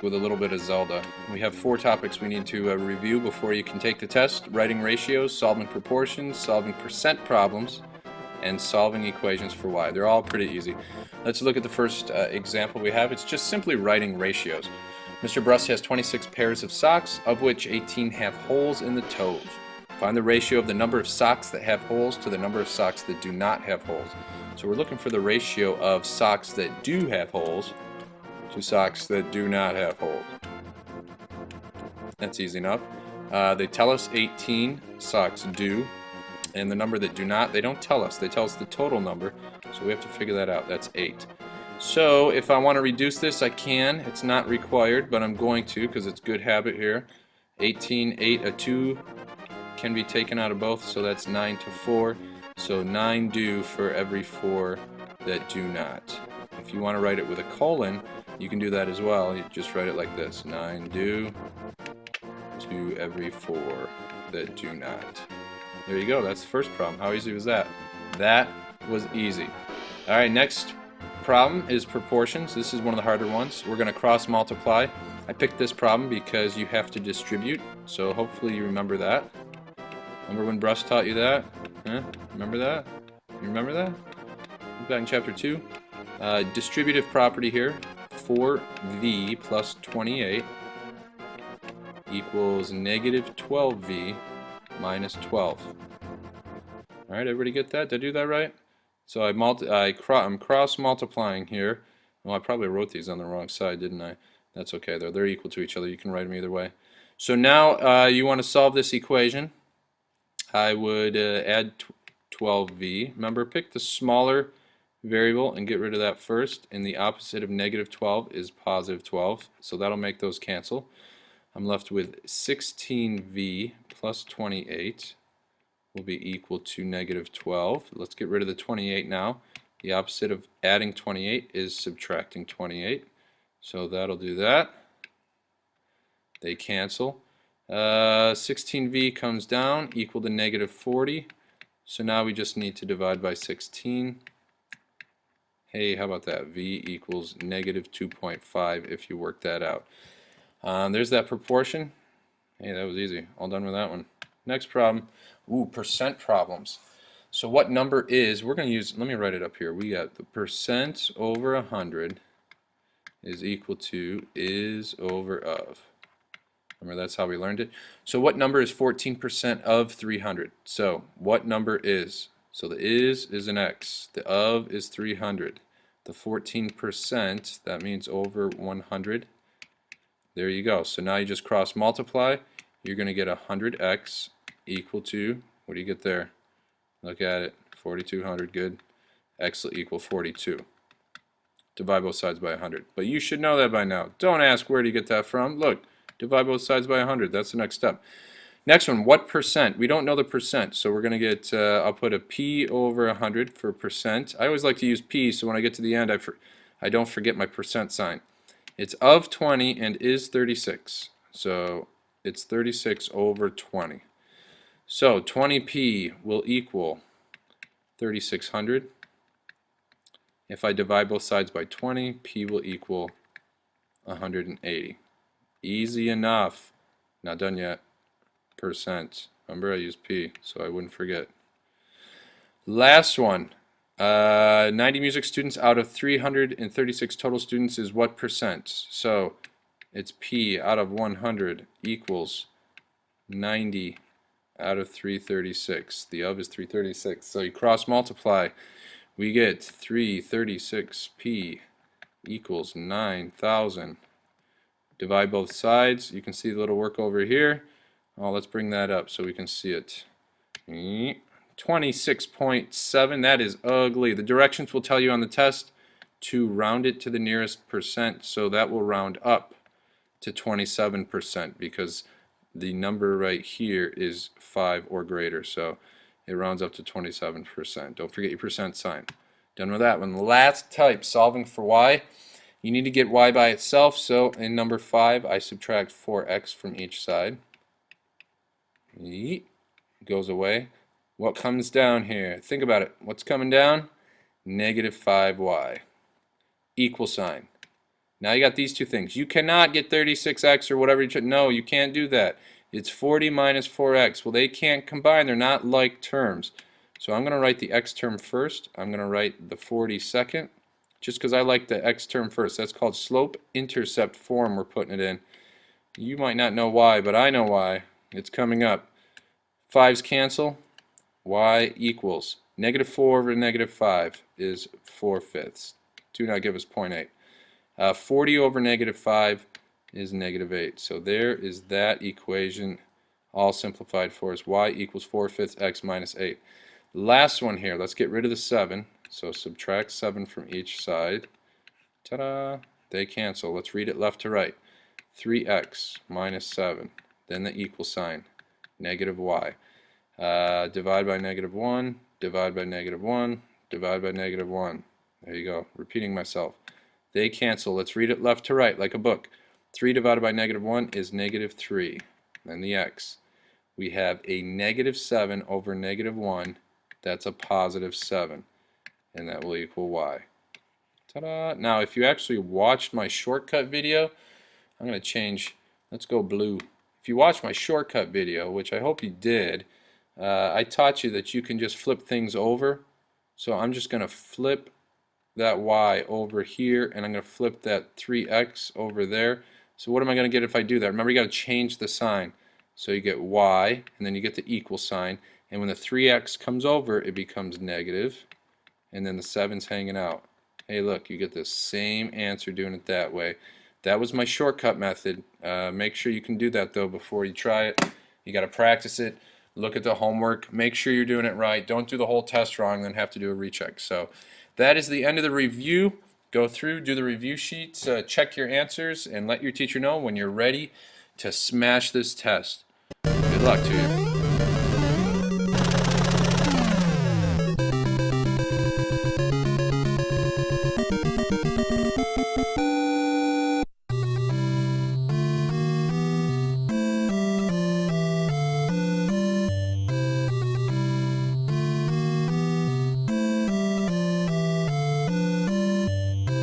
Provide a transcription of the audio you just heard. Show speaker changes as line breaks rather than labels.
with a little bit of Zelda. We have 4 topics we need to review before you can take the test: writing ratios, solving proportions, solving percent problems, and solving equations for y. They're all pretty easy. Let's look at the first example we have. It's just simply writing ratios. Mr. Bruss has 26 pairs of socks, of which 18 have holes in the toes. Find the ratio of the number of socks that have holes to the number of socks that do not have holes. So we're looking for the ratio of socks that do have holes to socks that do not have holes. That's easy enough. They tell us 18 socks do, and the number that do not, they don't tell us. They tell us the total number, so we have to figure that out. That's 8. So if I want to reduce this, I can. It's not required, but I'm going to because it's good habit here. 18, 8, a 2 can be taken out of both, so that's 9 to 4. So 9 do for every 4 that do not. If you want to write it with a colon, you can do that as well. You just write it like this: 9 do to every 4 that do not. There you go. That's the first problem. How easy was that? That was easy. Alright, next problem is proportions. This is one of the harder ones. We're going to cross multiply. I picked this problem because you have to distribute, so hopefully you remember that. Remember when Bruss taught you that? Huh? Remember that? You remember that? Back in chapter 2. Distributive property here. 4v plus 28 equals negative 12v minus 12. Alright, everybody get that? Did I do that right? So I'm cross multiplying here. Well, I probably wrote these on the wrong side, didn't I? That's okay though. They're equal to each other. You can write them either way. So now you want to solve this equation. I would add 12v. Remember, pick the smaller variable and get rid of that first. And the opposite of negative 12 is positive 12. So that'll make those cancel. I'm left with 16v plus 28 will be equal to negative 12. Let's get rid of the 28 now. The opposite of adding 28 is subtracting 28. So that'll do that. They cancel. 16v comes down, equal to negative 40. So now we just need to divide by 16. Hey, how about that? V equals negative 2.5 if you work that out. There's that proportion. Hey, that was easy. All done with that one. Next problem. Ooh, percent problems. So what number is, we're going to use, let me write it up here. We got the percent over 100 is equal to is over of. Remember, that's how we learned it. So what number is 14% of 300? So what number is? So the is an x. The of is 300. The 14%, that means over 100. There you go. So now you just cross multiply. You're going to get 100x equal to, what do you get there? Look at it. 4200. Good. X will equal 42. Divide both sides by 100. But you should know that by now. Don't ask where do you get that from. Look. Divide both sides by 100. That's the next step. Next one, what percent? We don't know the percent, so we're going to get, I'll put a p over 100 for percent. I always like to use p, so when I get to the end, I don't forget my percent sign. It's of 20 and is 36. So it's 36 over 20. So 20p will equal 3600. If I divide both sides by 20, p will equal 180. Easy enough. Not done yet. Percent. Remember, I used p, so I wouldn't forget. Last one. 90 music students out of 336 total students is what percent? So it's p out of 100 equals 90 out of 336. The of is 336. So you cross multiply. We get 336p equals 9,000. Divide both sides. You can see the little work over here. Oh, let's bring that up so we can see it. 26.7. That is ugly. The directions will tell you on the test to round it to the nearest percent, so that will round up to 27% because the number right here is 5 or greater, so it rounds up to 27%. Don't forget your percent sign. Done with that one. Last type, solving for y. You need to get y by itself, so in number 5 I subtract 4x from each side. Yeet. Goes away. What comes down here? Think about it. What's coming down? Negative 5y. Equal sign. Now you got these two things. You cannot get 36x or whatever no, you can't do that. It's 40 minus 4x. Well, they can't combine. They're not like terms. So I'm going to write the x term first. I'm going to write the 40 second, just because I like the x term first. That's called slope-intercept form we're putting it in. You might not know why, but I know why. It's coming up. 5's cancel. Y equals negative 4 over negative 5 is 4/5. Do not give us 0.8. 40 over negative 5 is negative 8. So there is that equation all simplified for us. Y equals 4/5 x minus 8. Last one here. Let's get rid of the 7. So subtract 7 from each side. Ta-da! They cancel. Let's read it left to right. 3x minus 7. Then the equal sign. Negative y. Divide by negative 1. Divide by negative 1. Divide by negative 1. There you go. Repeating myself. They cancel. Let's read it left to right like a book. 3 divided by negative 1 is negative 3. Then the x. We have a negative 7 over negative 1. That's a positive 7. And that will equal y. Ta-da! Now, if you actually watched my shortcut video, I'm going to change. Let's go blue. If you watched my shortcut video, which I hope you did, I taught you that you can just flip things over. So I'm just going to flip that y over here, and I'm going to flip that 3x over there. So what am I going to get if I do that? Remember, you got to change the sign. So you get y, and then you get the equal sign. And when the 3x comes over, it becomes negative, and then the 7's hanging out. Hey, look, you get the same answer doing it that way. That was my shortcut method. Make sure you can do that, though, before you try it. You got to practice it. Look at the homework. Make sure you're doing it right. Don't do the whole test wrong, then have to do a recheck. So that is the end of the review. Go through, do the review sheets, check your answers, and let your teacher know when you're ready to smash this test. Good luck to you.